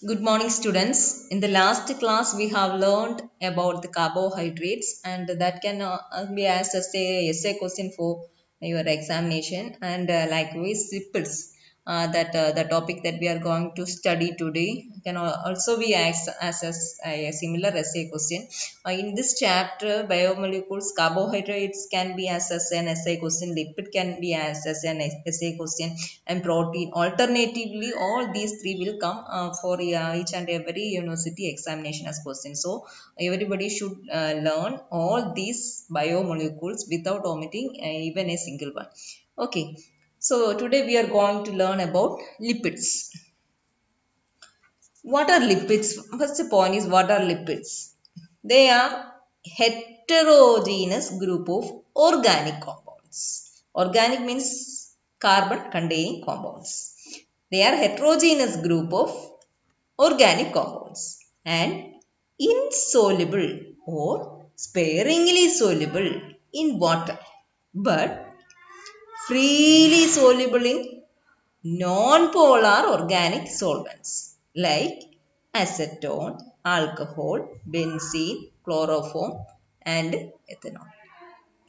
Good morning, students. In the last class, we have learned about the carbohydrates, and that can be asked as a essay question for your examination. And likewise, lipids, the topic that we are going to study today, can also be asked as a similar essay question. In this chapter, biomolecules, carbohydrates can be asked as an essay question, lipid can be asked as an essay question, and protein. Alternatively, all these three will come for each and every university examination as questions. So everybody should learn all these biomolecules without omitting even a single one. Okay. So today we are going to learn about lipids. What are lipids? First point is, what are lipids? They are heterogeneous group of organic compounds. Organic means carbon containing compounds. They are heterogeneous group of organic compounds and insoluble or sparingly soluble in water, but freely soluble in non-polar organic solvents like acetone, alcohol, benzene, chloroform and ethanol.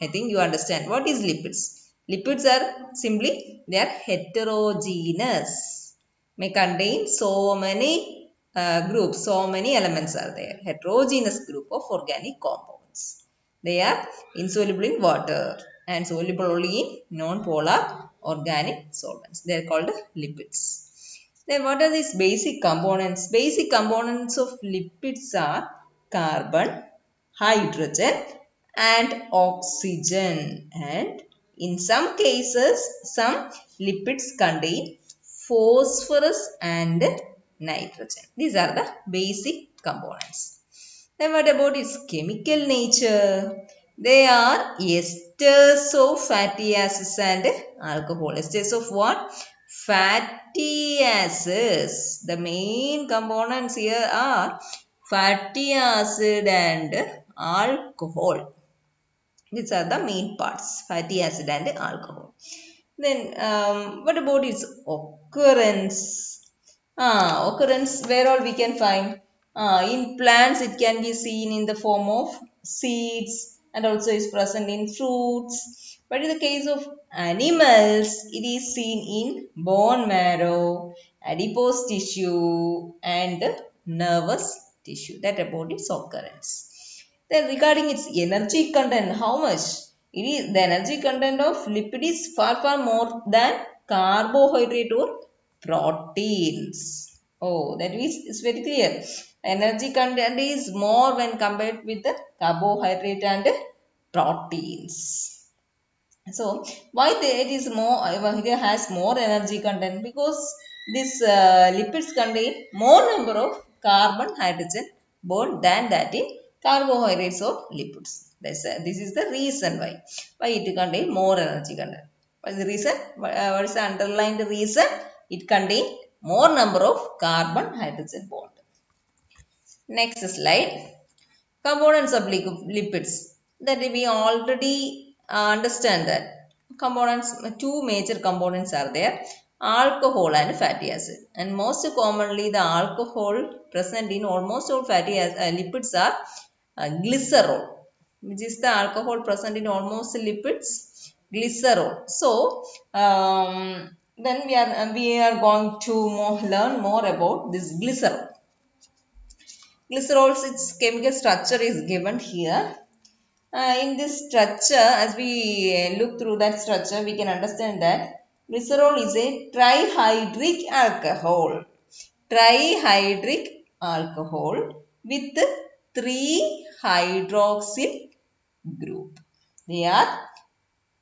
I think you understand what is lipids. Lipids are simply, they are heterogeneous, may contain so many groups, so many elements are there. Heterogeneous group of organic compounds. They are insoluble in water and soluble only in non-polar organic solvents. They are called lipids. Then what are these basic components? Basic components of lipids are carbon, hydrogen and oxygen, and in some cases some lipids contain phosphorus and nitrogen. These are the basic components. Then what about its chemical nature? They are esters of fatty acids and alcohol. Esters of what? Fatty acids. The main components here are fatty acid and alcohol. These are the main parts, fatty acid and alcohol. Then what about its occurrence? Occurrence, where all we can find? In plants, it can be seen in the form of seeds and also is present in fruits. But in the case of animals, it is seen in bone marrow, adipose tissue and nervous tissue. That about its occurrence. Then regarding its energy content, how much? It is the energy content of lipid is far more than carbohydrate or proteins. Oh, that is it's very clear. Energy content is more when compared with the carbohydrate and proteins. So why it is more? It has more energy content because this lipids contain more number of carbon, hydrogen bond than that in carbohydrates or lipids. This is the reason why it contain more energy content. What is the reason? What is the underlying reason? It contain more number of carbon, hydrogen bond. Next slide. Components of lipids, that we already understand that components, two major components are there, alcohol and fatty acid, and most commonly the alcohol present in almost all fatty lipids are glycerol, which is the alcohol present in almost lipids, glycerol. So then we are going to learn more about this glycerol. Glycerol's its chemical structure is given here. In this structure, as we look through that structure, we can understand that glycerol is a trihydric alcohol. Trihydric alcohol with three hydroxyl group. They are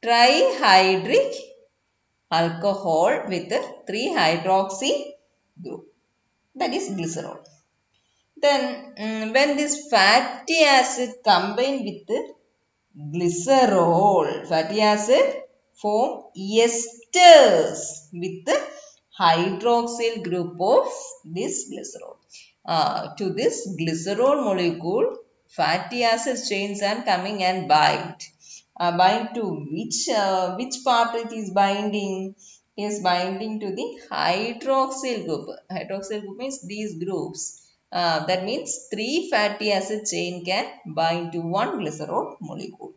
trihydric alcohol with three hydroxy group. That is glycerol. Then when this fatty acid combine with glycerol, fatty acid form esters with the hydroxyl group of this glycerol. To this glycerol molecule, fatty acid chains are coming and bind. Bind to which part it is binding? is binding to the hydroxyl group. Hydroxyl group means these groups. That means 3 fatty acid chain can bind to 1 glycerol molecule.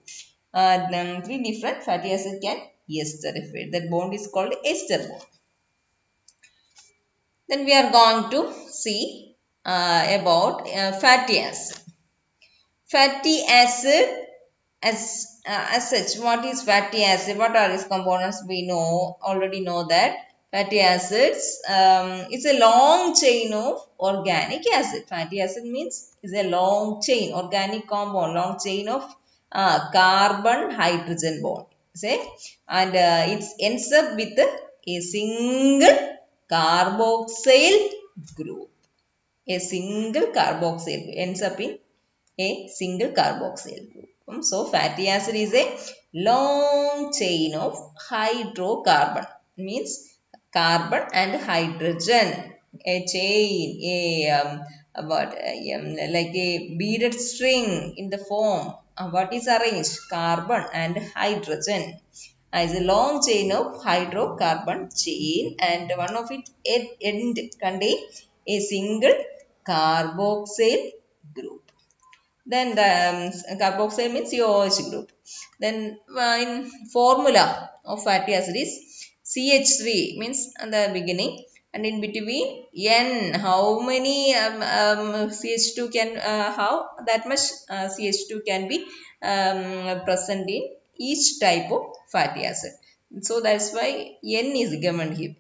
Then 3 different fatty acid can ester if it. That bond is called ester bond. Then we are going to see about fatty acid. Fatty acid as such, what is fatty acid? What are its components? We already know that fatty acids is a long chain of organic acid. Fatty acid means is a long chain, organic compound, long chain of carbon hydrogen bond. Say, and it ends up with a single carboxyl group. A single carboxyl ends up in a single carboxyl group. So, fatty acid is a long chain of hydrocarbon. Means carbon and hydrogen. A chain, like a beaded string in the form. What is arranged? Carbon and hydrogen. Is a long chain of hydrocarbon chain, and one of it end contain a single carboxyl group. Then the carboxyl means OH group. Then in formula of fatty acid is CH3 means at the beginning, and in between N. How many CH2 can how that much CH2 can be present in each type of fatty acid. So that's why N is given here.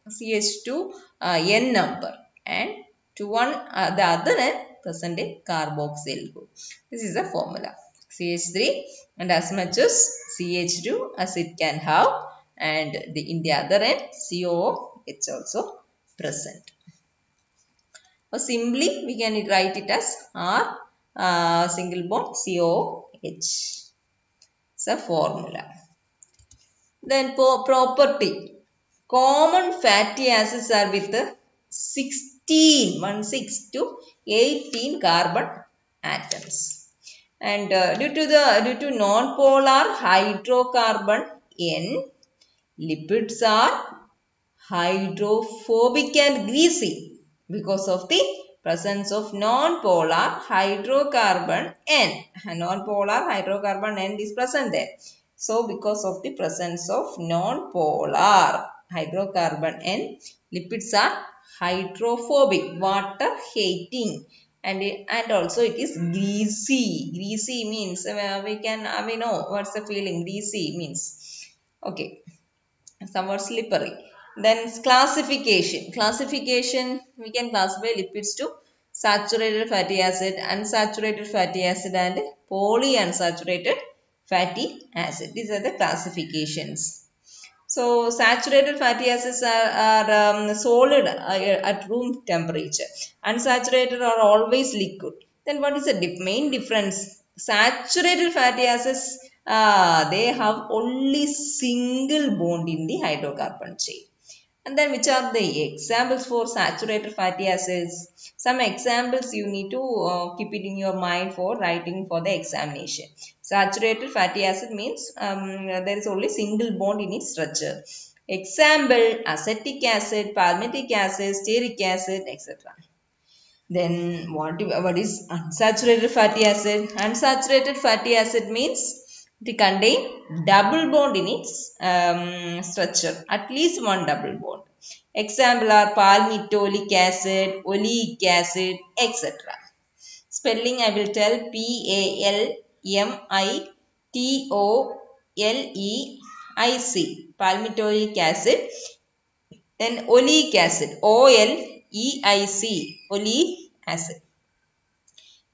CH2 N number, and to one the other end present a carboxyl group. This is the formula. CH3 and as much as CH2 as it can have, and in the other end COOH also present. Or simply we can write it as R single bond COOH. It's a formula. Then property. Common fatty acids are with 16 to 18 carbon atoms. And due to non-polar hydrocarbon N, lipids are hydrophobic and greasy because of the presence of non-polar hydrocarbon N. Non-polar hydrocarbon N is present there. So, because of the presence of non-polar hydrocarbon N, lipids are hydrophobic, water hating, and also it is greasy. Greasy means we know what's the feeling. Greasy means okay, somewhat slippery. Then classification. We can classify lipids to saturated fatty acid, unsaturated fatty acid, and polyunsaturated fatty acid. These are the classifications. So, saturated fatty acids are solid at room temperature. Unsaturated are always liquid. Then what is the main difference? Saturated fatty acids, they have only single bond in the hydrocarbon chain. And then which are the examples for saturated fatty acids? Some examples you need to keep it in your mind for writing for the examination. Saturated fatty acid means there is only single bond in its structure. Example: acetic acid, palmitic acid, stearic acid, etc. Then what is unsaturated fatty acid? Unsaturated fatty acid means it contains double bond in its structure, at least one double bond. Example are palmitoleic acid, oleic acid, etc. Spelling I will tell: PALMITOLEIC, palmitoleic acid. Then oleic acid, OLEIC, oleic acid.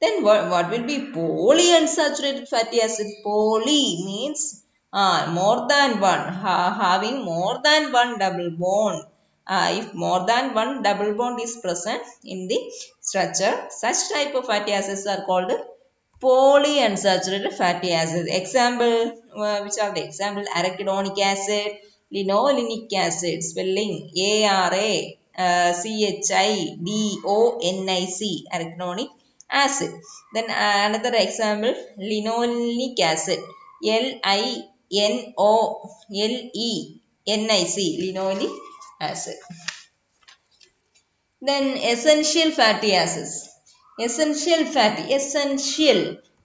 Then what will be polyunsaturated fatty acid? Poly means more than one, having more than one double bond. If more than one double bond is present in the structure, such type of fatty acids are called polyunsaturated fatty acids. Example, which are the example? Arachidonic acid, linolenic acid, spelling ARACHIDONIC, arachidonic acid. Then another example, linoleic acid, LINOLENIC NiC, linoleic acid. Then essential fatty acids. Essential.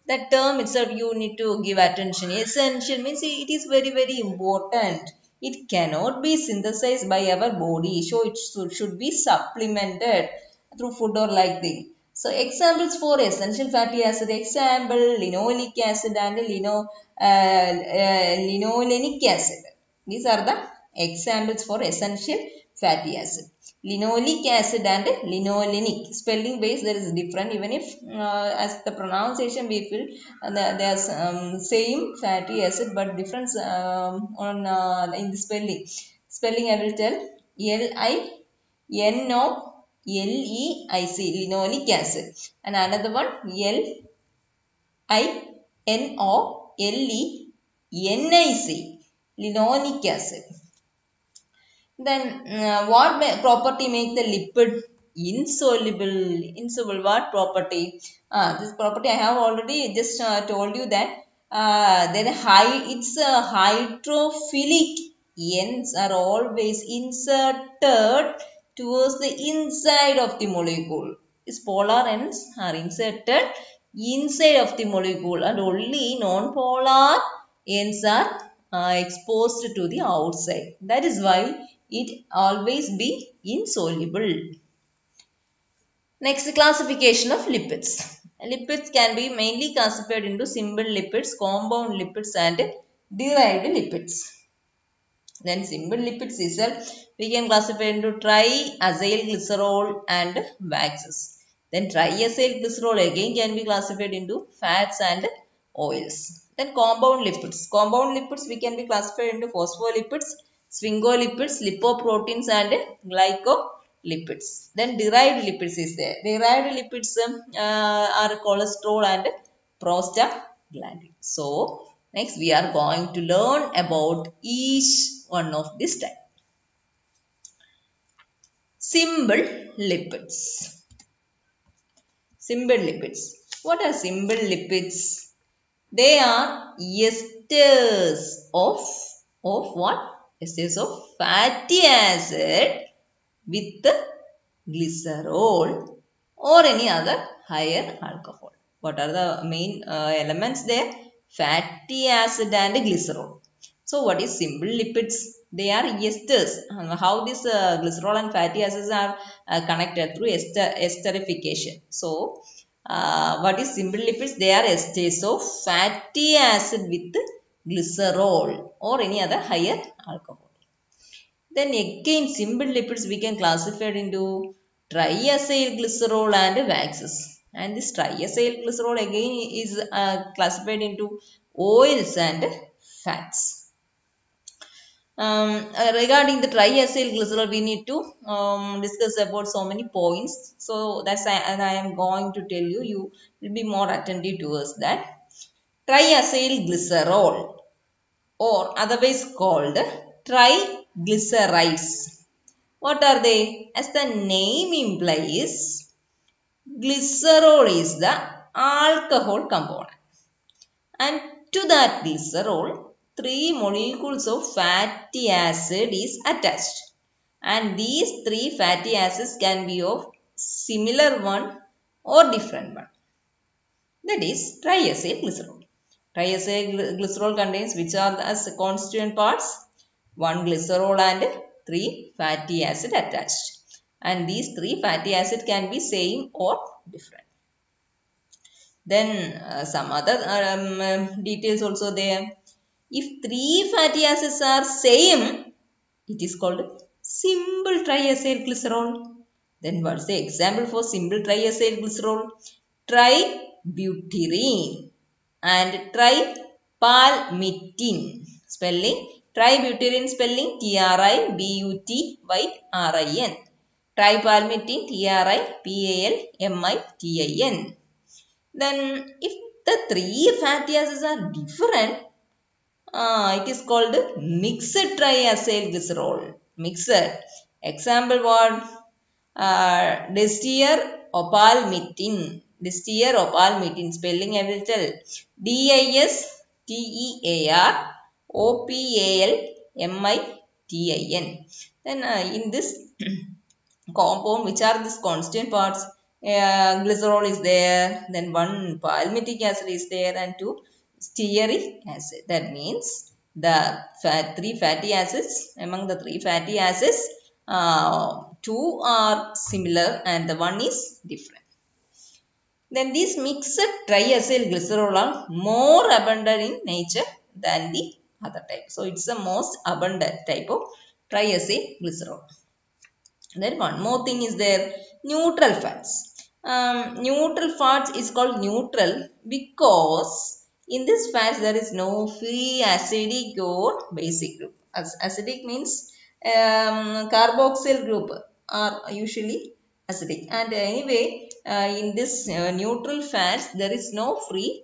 That term itself you need to give attention. Essential means it is very, very important. It cannot be synthesized by our body. So it should be supplemented through food or like this. So examples for essential fatty acid. Example, linoleic acid and linolenic acid. These are the examples for essential fatty acid. Linoleic acid and linolenic. Spelling base there is different, even if as the pronunciation we feel they are same fatty acid but difference on in the spelling. Spelling I will tell LINOLEIC, linoleic acid, and another one LINOLENIC, linoleic acid. Then what property make the lipid insoluble? What property? This property I have already just told you that then it's hydrophilic ends are always inserted towards the inside of the molecule. Its polar ends are inserted inside of the molecule, and only non-polar ends are exposed to the outside. That is why it always be insoluble. Next, classification of lipids. Lipids can be mainly classified into simple lipids, compound lipids and derived lipids. Then simple lipids itself we can classify into triacyl glycerol and waxes. Then triacyl glycerol again can be classified into fats and oils. Then compound lipids. Compound lipids we can be classified into phospholipids, sphingolipids, lipoproteins and glycolipids. Then derived lipids is there. Derived lipids are cholesterol and prostaglandin. So next we are going to learn about each one of this type. Simple lipids. Simple lipids. What are simple lipids? They are esters of what? Esters of fatty acid with glycerol or any other higher alcohol. What are the main elements there? Fatty acid and glycerol. So what is simple lipids? They are esters. How this glycerol and fatty acids are connected through esterification. So what is simple lipids? They are esters of fatty acid with glycerol or any other higher alcohol. Then again simple lipids we can classify into triacyl glycerol and waxes. And this triacyl glycerol again is classified into oils and fats. Regarding the triacyl glycerol, we need to discuss about so many points. So that's I am going to tell you. You will be more attentive towards that. Triacyl glycerol, or otherwise called triglycerides. What are they? As the name implies, glycerol is the alcohol component, and to that glycerol, 3 molecules of fatty acid is attached, and these 3 fatty acids can be of similar one or different one. That is triacyl glycerol. Triacyl glycerol contains which are the constituent parts? 1 glycerol and 3 fatty acid attached, and these 3 fatty acid can be same or different. Then some other details also there. If 3 fatty acids are same, it is called simple triacyl glycerol. Then what is the example for simple triacyl glycerol? Tributyrene and tripalmitin. Spelling tributyrene spelling TRIBUTYRIN. Tripalmitin TRIPALMITIN. Then if the 3 fatty acids are different, it is called mixed triacyl glycerol. Mixed. Example what? Disteropalmitin. Disteropalmitin. Spelling I will tell. DISTEROPALMITIN. TIN. Then in this compound, which are these constant parts? Glycerol is there, then one palmitic acid is there, and two stearic acid. That means the three fatty acids, among the three fatty acids, two are similar and the one is different. Then these mixed triacyl glycerol are more abundant in nature than the other type. So it's the most abundant type of triacyl glycerol. Then one more thing is there, neutral fats. Neutral fats is called neutral because in this fats there is no free acidic or basic group. Acidic means carboxyl group are usually acidic, and anyway in this neutral fats there is no free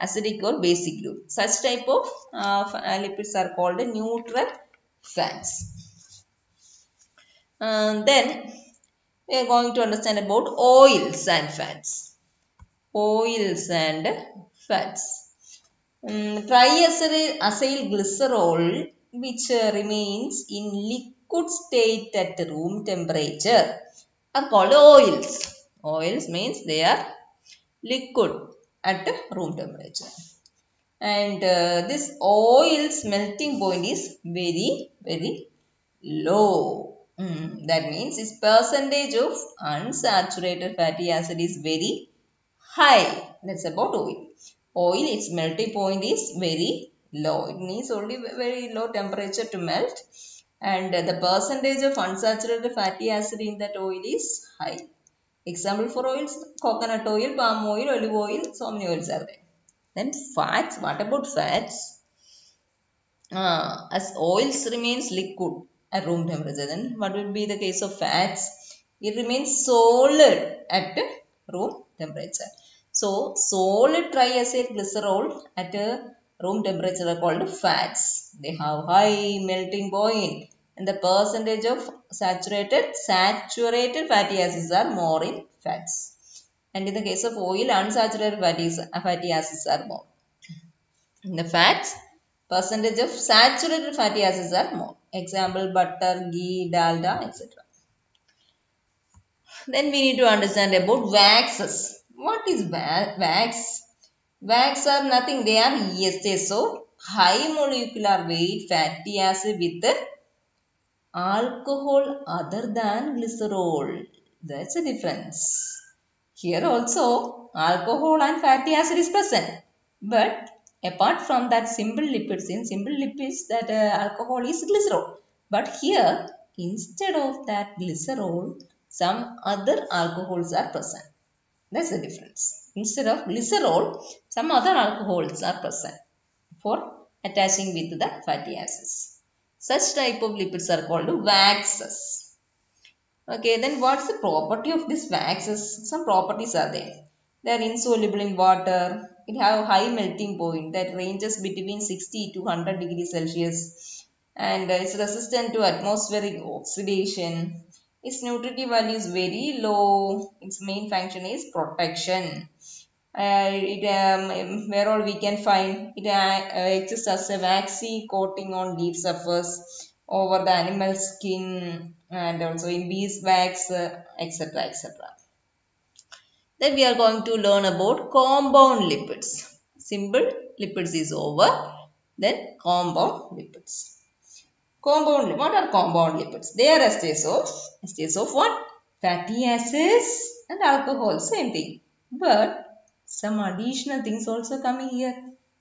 acidic or basic group. Such type of lipids are called neutral fats. Then we are going to understand about oils and fats. Oils and fats. Triacyl glycerol, which remains in liquid state at room temperature, are called oils. Oils means they are liquid at room temperature. And this oil's melting point is very, very low. That means its percentage of unsaturated fatty acid is very high. That's about oil. Oil, its melting point is very low. It needs only very low temperature to melt. And the percentage of unsaturated fatty acid in that oil is high. Example for oils, coconut oil, palm oil, olive oil, so many oils are there. Then fats, what about fats? As oils remains liquid at room temperature, then what will be the case of fats? It remains solid at room temperature. So solid triacyl glycerol at room temperature are called fats. They have high melting point and the percentage of saturated fatty acids are more in fats. And in the case of oil, unsaturated fatty acids are more. In the fats, percentage of saturated fatty acids are more. Example, butter, ghee, dalda, etc. Then we need to understand about waxes. What is wax? Wax are nothing. They are esters. So, high molecular weight fatty acid with alcohol other than glycerol. That's a difference. Here also, alcohol and fatty acid is present. But apart from that, simple lipids, in simple lipids that alcohol is glycerol. But here, instead of that glycerol, some other alcohols are present. That's the difference. Instead of glycerol, some other alcohols are present for attaching with the fatty acids. Such type of lipids are called waxes. Okay, then what's the property of these waxes? Some properties are there. They are insoluble in water. It have a high melting point that ranges between 60 to 100 degrees Celsius. And it's resistant to atmospheric oxidation. Its nutritive value is very low. Its main function is protection. Where all we can find it exists as a waxy coating on leaf surface over the animal skin and also in beeswax, etc. etc. Then we are going to learn about compound lipids. Simple lipids is over. Then compound lipids. What are compound lipids? They are esters of what? Fatty acids and alcohol. Same thing. But some additional things also coming here.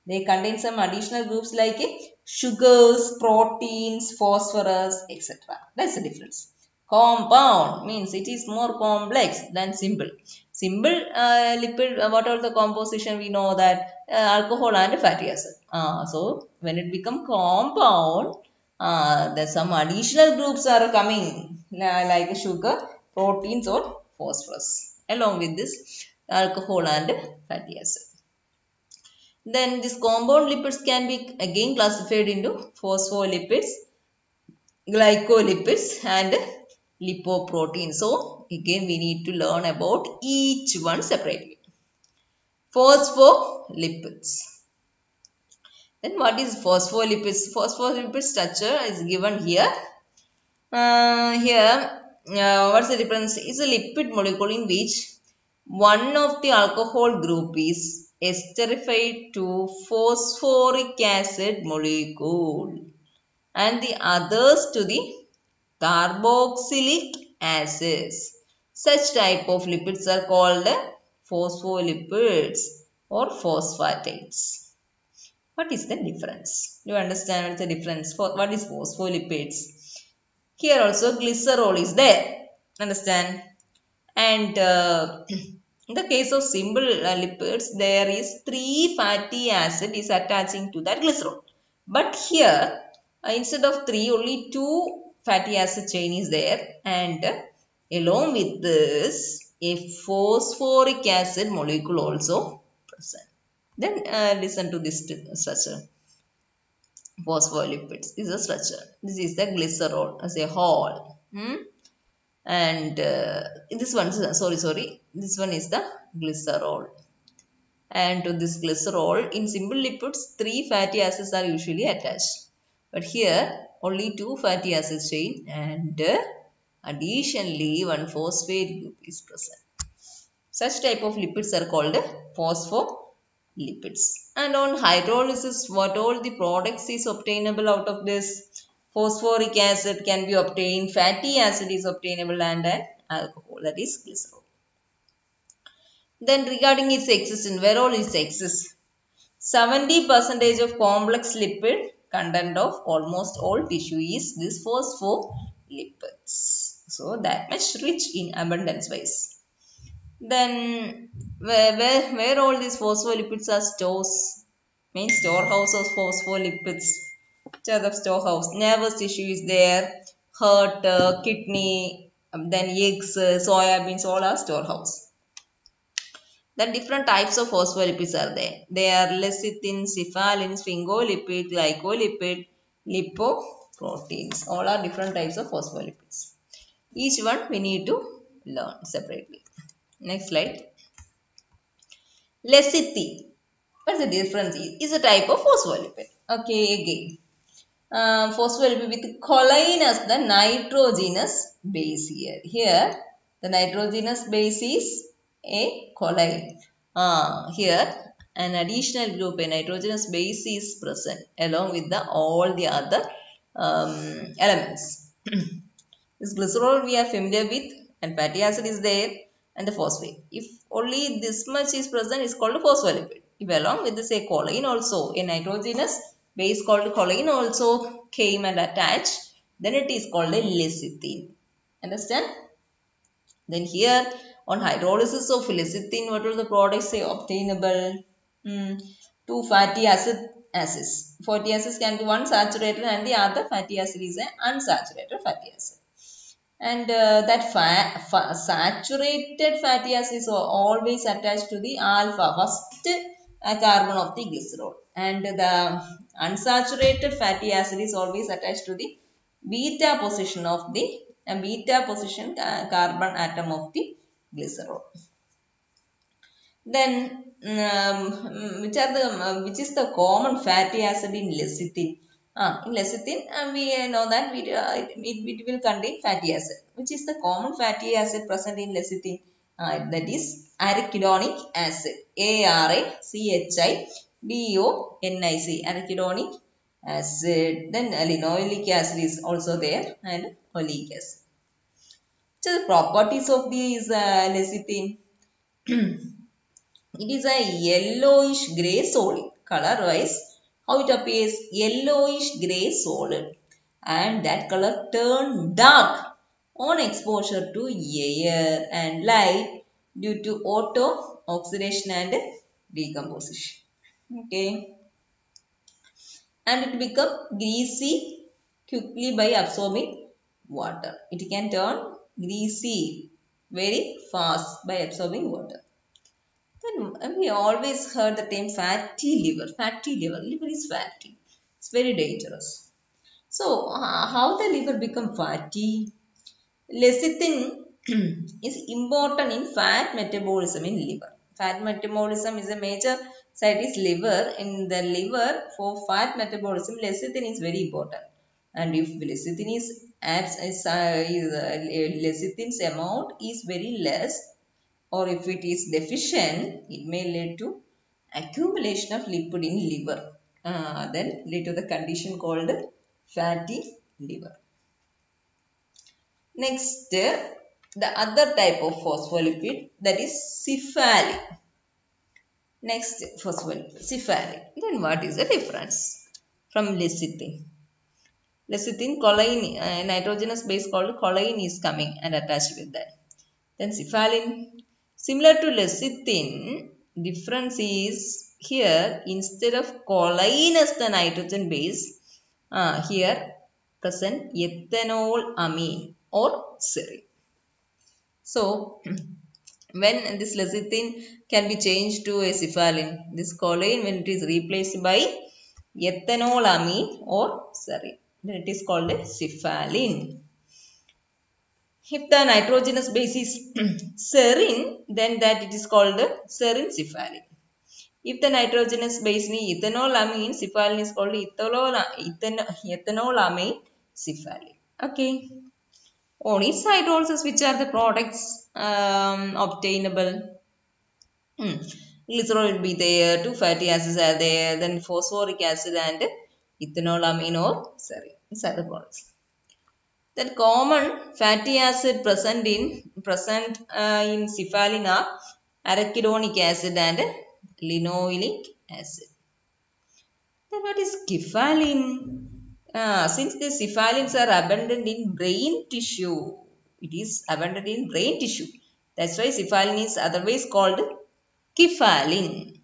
They contain some additional groups like sugars, proteins, phosphorus, etc. That's the difference. Compound means it is more complex than simple. Simple lipid, what are the composition? We know that alcohol and fatty acid. So when it become compound, there's some additional groups are coming like sugar, proteins or phosphorus along with this alcohol and fatty acid. Then these compound lipids can be again classified into phospholipids, glycolipids and lipoproteins. So again we need to learn about each one separately. Phospholipids. Then what is phospholipids? Phospholipid structure is given here. What's the difference? It's a lipid molecule in which one of the alcohol group is esterified to phosphoric acid molecule and the others to the carboxylic acids. Such type of lipids are called phospholipids or phosphatides. What is the difference? Do you understand what's the difference? What is phospholipids? Here also glycerol is there. Understand? And in the case of simple lipids, there is 3 fatty acid is attaching to that glycerol. But here, instead of 3, only 2 fatty acid chain is there. And along with this, a phosphoric acid molecule also present. Then listen to this structure. Phospholipids is a structure. This is the glycerol as a whole. And this one, this one is the glycerol. And to this glycerol, in simple lipids, 3 fatty acids are usually attached. But here, only 2 fatty acids chain and additionally 1 phosphate group is present. Such type of lipids are called phospholipids. And on hydrolysis, what all the products is obtainable out of this? Phosphoric acid can be obtained, fatty acid is obtainable, and an alcohol, that is glycerol. Then regarding its existence, where all it exists? 70% of complex lipid content of almost all tissue is this phospholipids. So that much rich in abundance wise. Then where all these phospholipids are stores? Means storehouse of phospholipids. Which are the storehouse? Nervous tissue is there, heart, kidney, then eggs, soya beans, all are storehouse. Then different types of phospholipids are there. They are lecithin, cephalin, sphingolipid, glycolipid, lipoproteins. All are different types of phospholipids. Each one we need to learn separately. Next slide. Lecithin. What's the difference? Is a type of phospholipid. Okay, again. Phospholipid with choline as the nitrogenous base here. Here, the nitrogenous base is a choline. Here, an additional group, a nitrogenous base is present along with all the other elements. This glycerol we are familiar with, and fatty acid is there, and the phosphate. If only this much is present, is called a phospholipid. If along with this a choline also, a nitrogenous base called choline also came and attached, then it is called a lecithin. Understand? Then here on hydrolysis of lecithin, what are the products say obtainable? 2 fatty acids. Fatty acids can be one saturated and the other fatty acid is an unsaturated fatty acid. And that saturated fatty acid is always attached to the alpha, first carbon of the glycerol. And the unsaturated fatty acid is always attached to the beta position of the carbon atom of the glycerol. Then which is the common fatty acid in lecithin? In lecithin, we know that it will contain fatty acid. Which is the common fatty acid present in lecithin? That is arachidonic acid. ARACHIDONIC, arachidonic acid. Then linoleic acid is also there, and oleic acid. So the properties of these lecithin. It is a yellowish grey solid. Color wise, how it appears? Yellowish grey solid. And that color turn dark on exposure to air and light due to auto-oxidation and decomposition. Okay. And it become greasy quickly by absorbing water. It can turn greasy very fast by absorbing water. Then we always heard the term fatty liver. Fatty liver. Liver is fatty. It's very dangerous. So, how the liver become fatty? Lecithin is important in fat metabolism in liver. Fat metabolism is a major site is liver. In the liver, for fat metabolism, lecithin is very important. And if lecithin lecithin's amount is very less, or if it is deficient, it may lead to accumulation of lipid in liver. Then lead to the condition called fatty liver. Next, the other type of phospholipid, that is cephalin. Next, phospholipid, cephalin. Then what is the difference from lecithin? Lecithin, choline, nitrogenous base called choline is coming and attached with that. Then cephalin, similar to lecithin, difference is here instead of choline as the nitrogen base, here present ethanol amine or serine. So when this lecithin can be changed to a cephalin, this choline, when it is replaced by ethanol amine or serine, then it is called a cephalin. If the nitrogenous base is serine, then that it is called serine cephalin. If the nitrogenous base is ethanol amine, cephalin is called ethanol amine cephalin. Okay. On its side also, which are the products obtainable? Glycerol will be there, 2 fatty acids are there, then phosphoric acid and ethanol amine or serine. These are the products. Then common fatty acid present in cephalin are arachidonic acid and linoleic acid. Then what is cephalin? Since the cephalins are abundant in brain tissue, it is abundant in brain tissue. That's why cephalin is otherwise called cephalin.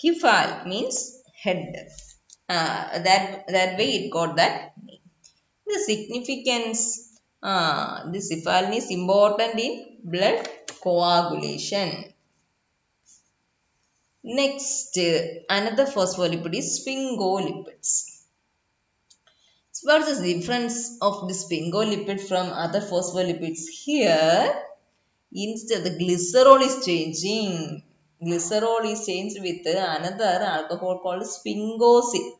Cephal means head. That way it got that name. The significance, this cephalin is important in blood coagulation. Next, another phospholipid is sphingolipids. So what is the difference of the sphingolipid from other phospholipids? Here, instead the glycerol is changing. Glycerol is changed with another alcohol called sphingosine.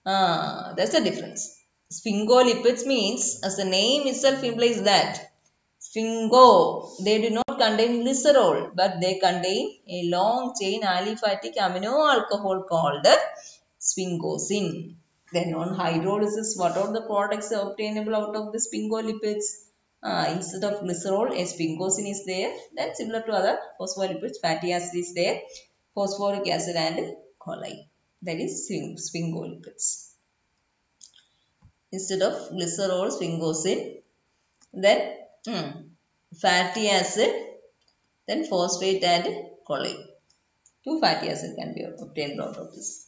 That's the difference. Sphingolipids means, as the name itself implies that, sphingo, they do not contain glycerol, but they contain a long chain aliphatic amino alcohol called sphingosine. Then on hydrolysis, what are the products obtainable out of the sphingolipids? Instead of glycerol, a sphingosine is there. Then similar to other phospholipids, fatty acid is there, phosphoric acid and choline. That is sphingolipids. Instead of glycerol, sphingosine, then fatty acid, then phosphate and choline. 2 fatty acid can be obtained out of this.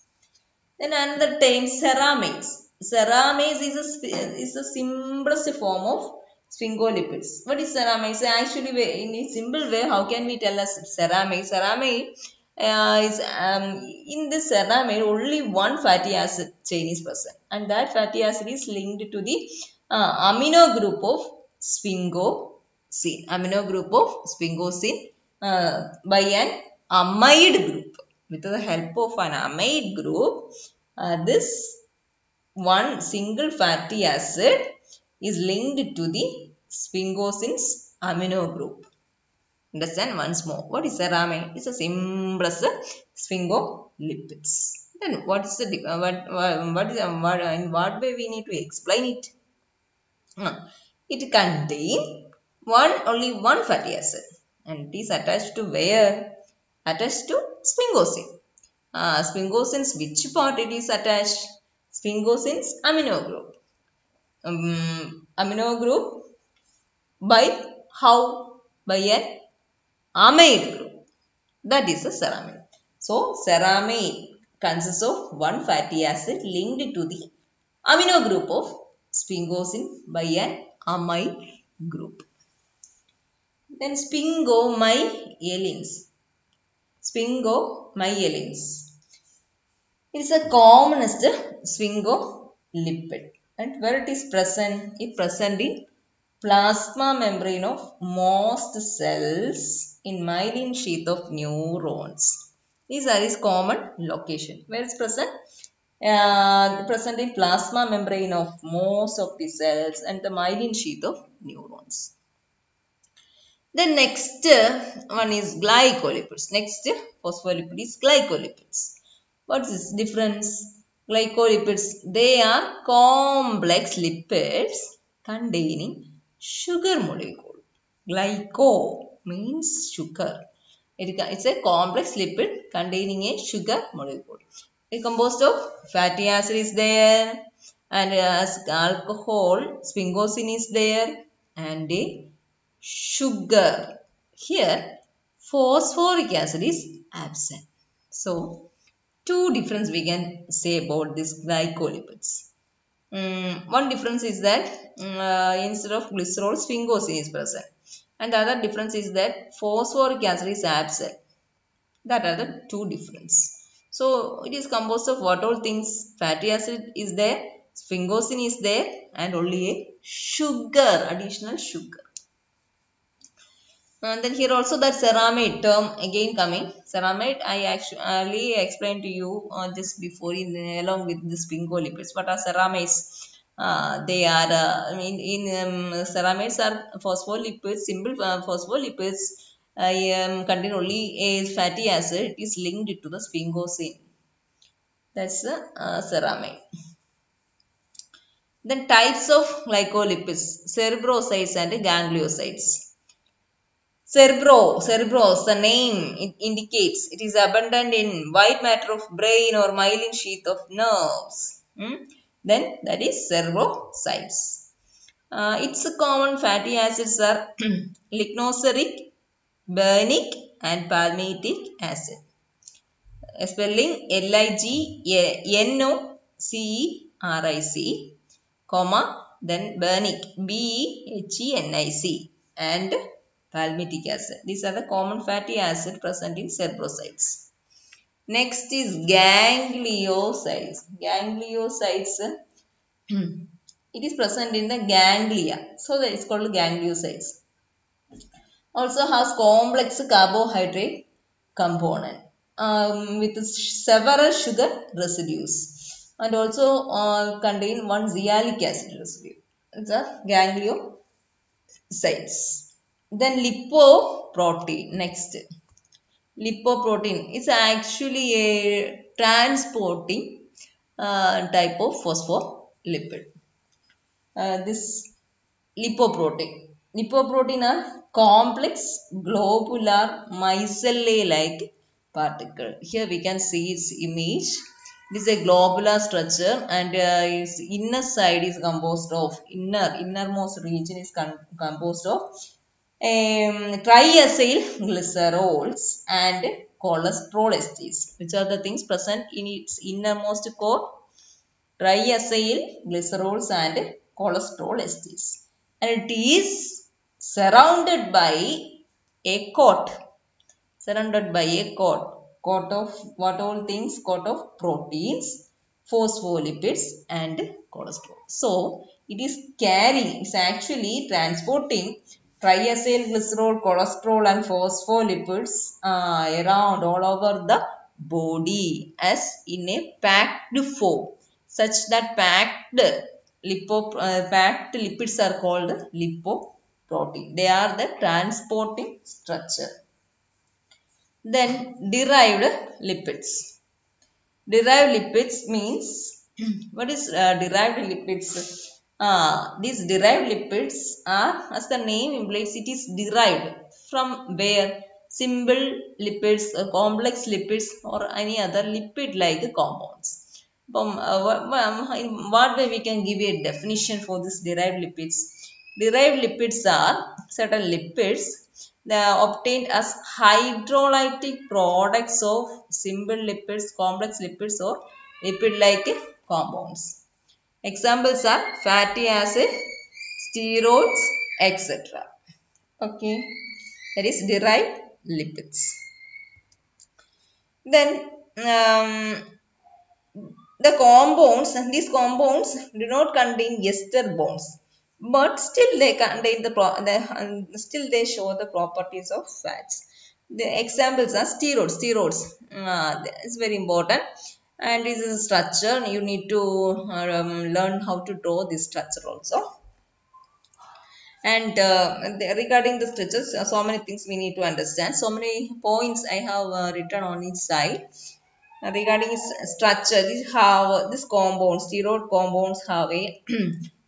Then another term, ceramase. Ceramase is the simplest form of sphingolipids. What is ceramase? Actually, in a simple way, how can we tell us ceramase? Ceramase is in this ceramase only one fatty acid chain is present, and that fatty acid is linked to the amino group of sphingosine. Amino group of sphingosine by an amide group. With the help of an amide group, this one single fatty acid is linked to the sphingosine's amino group. Understand once more. What is ceramase? It's the simplest sphingolipids. Then what is the in what way we need to explain it? It contains only one fatty acid, and it is attached to where? Attached to sphingosine. Sphingosine's which part it is attached? Sphingosine's amino group. Amino group by how? By an amide group. That is a ceramide. So ceramide consists of one fatty acid linked to the amino group of sphingosine by an amide group. Then sphingomyelins. Sphingomyelins. It is the commonest sphingolipid. And where it is present? It is present in plasma membrane of most cells in myelin sheath of neurons. These are its common location. Where it's present? Present in plasma membrane of most of the cells and the myelin sheath of neurons. The next one is glycolipids. Next phospholipid is glycolipids. What is this difference? Glycolipids, they are complex lipids containing sugar molecule. Glyco means sugar. It's a complex lipid containing a sugar molecule. It composed of fatty acid is there, and as alcohol, sphingosine is there, and a sugar. Here, phosphoric acid is absent. So, two difference we can say about these glycolipids. One difference is that instead of glycerol, sphingosine is present. And the other difference is that phosphoric acid is absent. That are the two difference. So, it is composed of what all things? Fatty acid is there, sphingosine is there, and only a sugar, additional sugar. And then here also that ceramide term again coming. Ceramide I actually explained to you just before along with the sphingolipids. What are ceramides? They are ceramides are phospholipids, simple phospholipids contain only a fatty acid. It is linked to the sphingosine. That's the ceramide. Then types of glycolipids: cerebrosides and gangliosides. Cerebros, the name it indicates, it is abundant in white matter of brain or myelin sheath of nerves. Then that is cerebrosides. Its common fatty acids are lignoceric, bernic, and palmitic acid. Spelling LIGNOCERIC, comma, then bernic, BEHENIC, and palmitic acid. These are the common fatty acids present in cerebrosides. Next is gangliosides. Gangliosides, it is present in the ganglia. So that is called gangliosides. Also has complex carbohydrate component with several sugar residues, and also contain one zeolic acid residue. It's a gangliosides. Then lipoprotein. Next, lipoprotein is actually a transporting type of phospholipid. This lipoprotein. Lipoprotein are complex globular micellar-like particle. Here we can see its image. This is a globular structure, and its inner side is composed of innermost region is composed of triacyl glycerols and cholesterol esters. Which are the things present in its innermost core? Triacyl glycerols and cholesterol esters. And it is surrounded by a coat. Surrounded by a coat. Coat of what all things? Coat of proteins, phospholipids, and cholesterol. So, it is carrying, it's actually transporting triacyl glycerol, cholesterol, and phospholipids around all over the body as in a packed form, such that packed lipids are called lipoprotein. They are the transporting structure. Then derived lipids. Derived lipids means what is derived lipids? These derived lipids are, as the name implies, it is derived from where? Simple lipids, complex lipids, or any other lipid-like compounds. In what way we can give a definition for this derived lipids? Derived lipids are certain lipids that are obtained as hydrolytic products of simple lipids, complex lipids, or lipid-like compounds. Examples are fatty acid, steroids, etc. Okay, that is derived lipids. Then the compounds, these compounds do not contain ester bonds, but still they contain still they show the properties of fats. The examples are steroids. It's very important. And this is a structure. You need to learn how to draw this structure also. And regarding the structures, so many things we need to understand. So many points I have written on each side. Regarding its structure, this compound, steroid compounds have a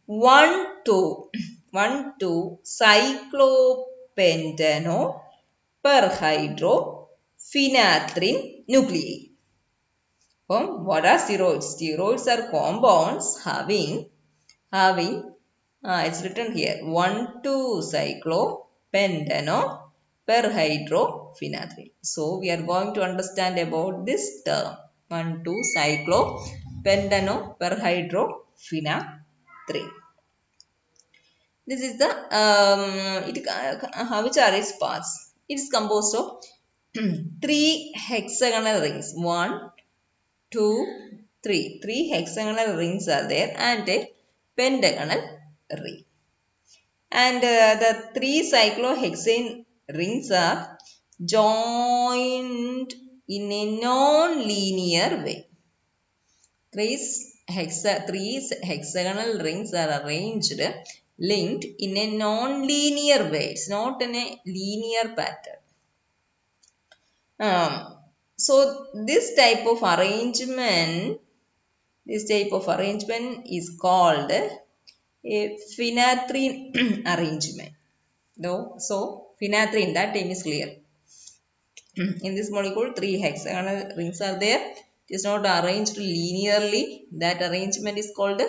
1,2 cyclopentano perhydrophenanthrene nuclei. What are steroids? Steroids are compounds having it's written here 1,2-cyclopentano perhydrophenanthrene. So we are going to understand about this term 1,2-cyclopentano perhydrophenanthrene. This is the which are its parts? It is composed of 3 hexagonal rings. 1, 2, 3. 3 hexagonal rings are there and a pentagonal ring. And the 3 cyclohexane rings are joined in a non-linear way. 3 hexagonal rings are arranged, linked in a non-linear way. It's not in a linear pattern. So this type of arrangement is called a phenanthrene arrangement. No, so phenanthrene, that name is clear. In this molecule, 3 hexagonal rings are there. It is not arranged linearly. That arrangement is called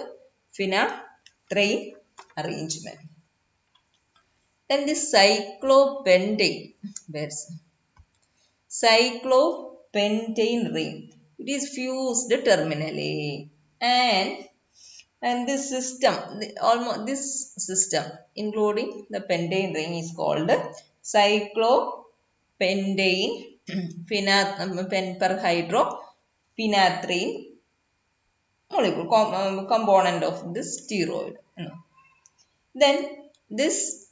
phenanthrene arrangement. Then this cyclopentane. Where's cyclopentane ring? It is fused terminally, and this system, including the pentane ring, is called cyclopentane perhydrophenanthrene molecule component of this steroid. Then this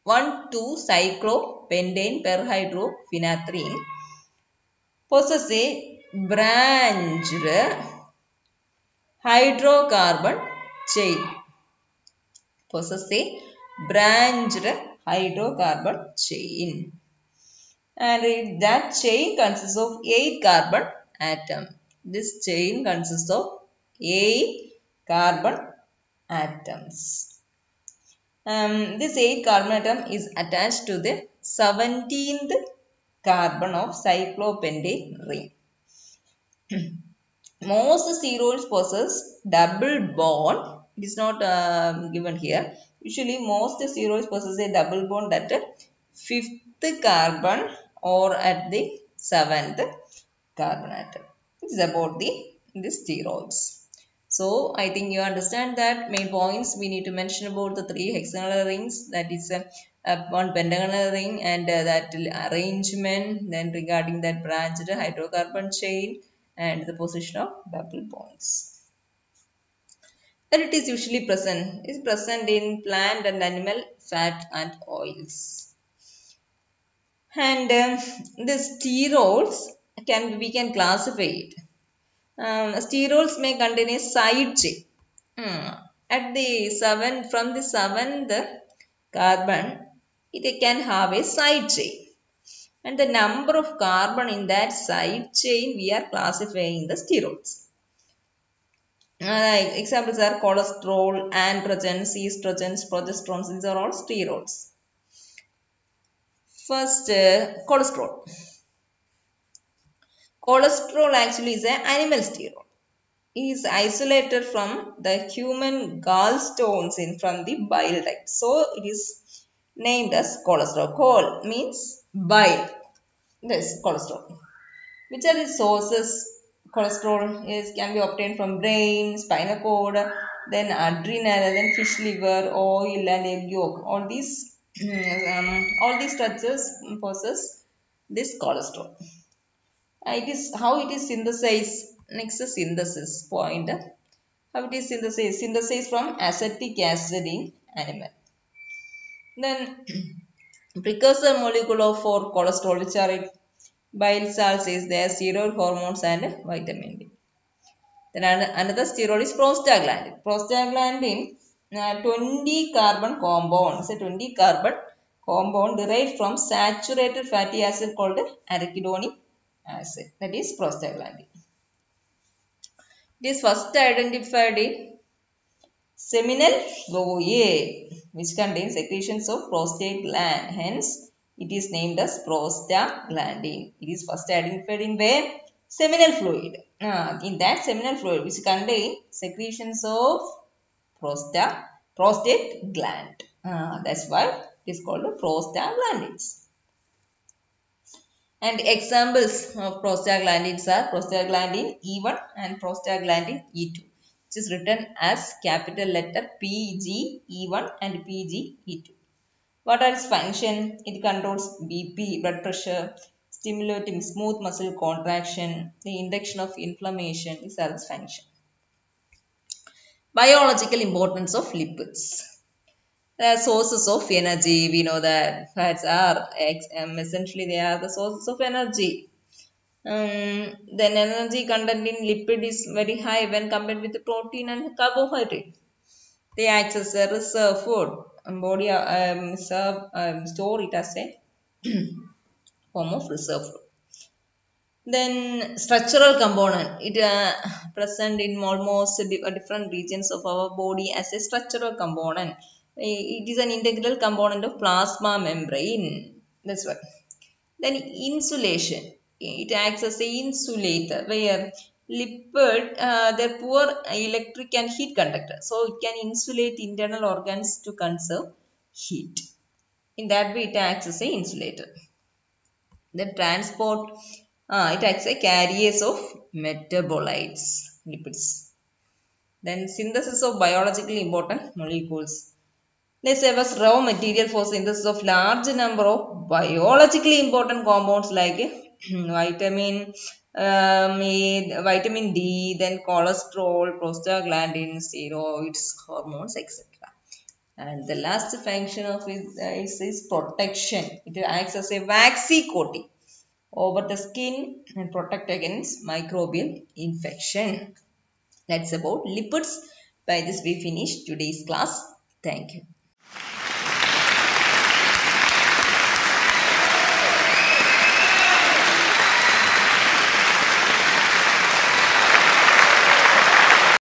1,2-cyclopentane perhydrophenanthrene possesses a branched hydrocarbon chain. And that chain consists of 8 carbon atoms. This chain consists of 8 carbon atoms. This 8 carbon atom is attached to the 17th carbon of cyclopentane ring. Most steroids possess double bond. It is not given here. Usually most steroids possess a double bond at the 5th carbon or at the 7th carbon atom. This is about the steroids. So I think you understand that main points we need to mention about the 3 hexagonal rings, that is one pentagonal ring, and that arrangement, then regarding that branched hydrocarbon chain and the position of double bonds. That it is usually present in plant and animal fat and oils. And the steroids we can classify it. Steroids may contain a side chain. From the 7th carbon, it can have a side chain. And the number of carbon in that side chain we are classifying the steroids. Examples are cholesterol, androgens, estrogens, progesterones. These are all steroids. First, cholesterol. Cholesterol actually is an animal steroid. It is isolated from the human gallstones from the bile duct. So it is named as cholesterol. Chol means bile. This cholesterol. Which are the sources? Cholesterol can be obtained from brain, spinal cord, then adrenal, then fish liver, oil, and egg yolk. All these structures possess this cholesterol. How it is synthesized. Next is synthesis point. How it is synthesized? Synthesized from acetic acid in animal. Then Precursor molecule of for cholesterol, which are bile salts, is there, steroid hormones and vitamin D. Then another steroid is prostaglandin. Prostaglandin, 20 carbon compound. It's a 20 carbon compound derived from saturated fatty acid called arachidonic acid. That is prostaglandin. It is first identified in seminal fluid, which contains secretions of prostate gland. Hence, it is named as prostaglandin. It is first identified in where? Seminal fluid. In that seminal fluid, which contains secretions of prostate gland. That's why it is called prostaglandins. And examples of prostaglandins are prostaglandin E1 and prostaglandin E2, which is written as capital letter PGE1 and PGE2. What are its function? It controls BP, blood pressure, stimulating smooth muscle contraction, the induction of inflammation. These are its function. Biological importance of lipids. Sources of energy. We know that fats are essentially they are the sources of energy. Then energy content in lipid is very high when compared with the protein and carbohydrate. They act as a reserve food. Body store it as a form of reserve food. Then structural component. It present in almost different regions of our body as a structural component. It is an integral component of plasma membrane. That's why. Then insulation. It acts as an insulator where lipid, they're poor electric and heat conductor. So it can insulate internal organs to conserve heat. In that way, it acts as an insulator. Then transport, it acts as carriers of metabolites, lipids. Then synthesis of biologically important molecules. They serve as raw material for synthesis of large number of biologically important compounds like vitamin A, vitamin D, then cholesterol, prostaglandins, steroids, hormones, etc. And the last function of it is protection. It acts as a waxy coating over the skin and protect against microbial infection. That's about lipids. By this we finish today's class. Thank you.